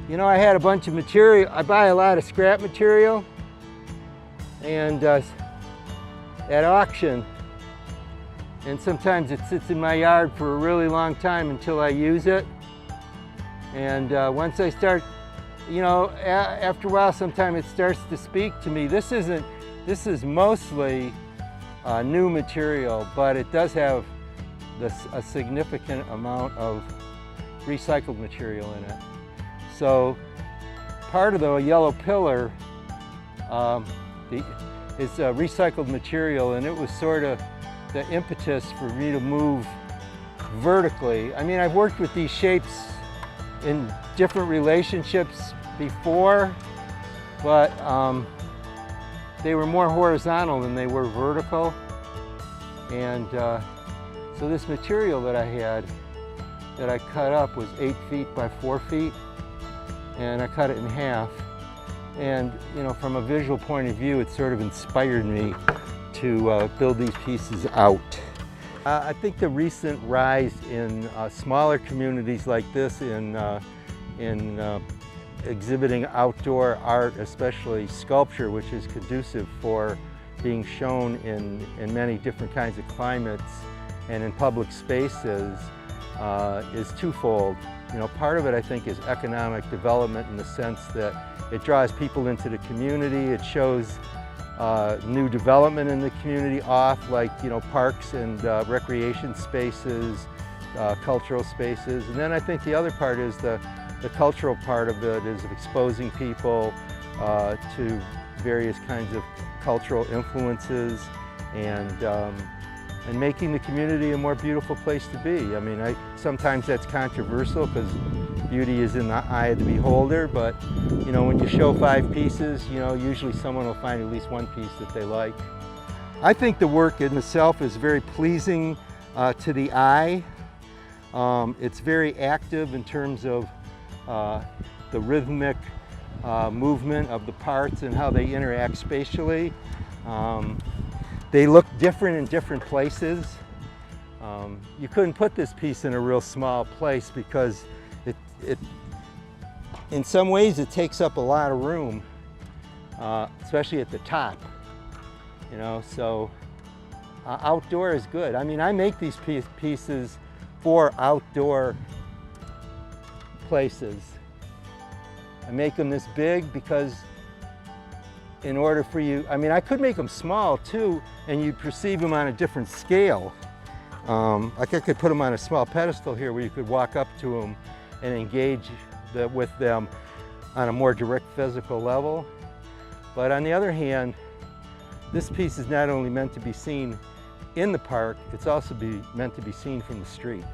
You know, I had a bunch of material. I buy a lot of scrap material, and at auction, and sometimes it sits in my yard for a really long time until I use it. And once I start, you know, after a while, sometimes it starts to speak to me. This is mostly new material, but it does have a significant amount of recycled material in it. So part of the yellow pillar is recycled material, and it was sort of the impetus for me to move vertically. I mean, I've worked with these shapes in different relationships before, but they were more horizontal than they were vertical. And so this material that I had, that I cut up, was 8 feet by 4 feet, and I cut it in half. And you know, from a visual point of view, it sort of inspired me to build these pieces out. I think the recent rise in smaller communities like this in exhibiting outdoor art, especially sculpture, which is conducive for being shown in many different kinds of climates and in public spaces, is twofold. You know, part of it, I think, is economic development in the sense that it draws people into the community. It shows new development in the community off, like, you know, parks and recreation spaces, cultural spaces. And then I think the other part is the cultural part of it is exposing people to various kinds of cultural influences and making the community a more beautiful place to be. I mean, sometimes that's controversial because beauty is in the eye of the beholder, but you know, when you show 5 pieces, you know, usually someone will find at least one piece that they like. I think the work in itself is very pleasing to the eye. It's very active in terms of the rhythmic movement of the parts and how they interact spatially. They look different in different places. You couldn't put this piece in a real small place because in some ways it takes up a lot of room, especially at the top. You know, so outdoor is good. I mean, I make these pieces for outdoor places. I make them this big because in order for you, I mean, I could make them small too, and you'd perceive them on a different scale. Like I could put them on a small pedestal here where you could walk up to them and engage with them on a more direct physical level. But on the other hand, this piece is not only meant to be seen in the park, it's also meant to be seen from the street.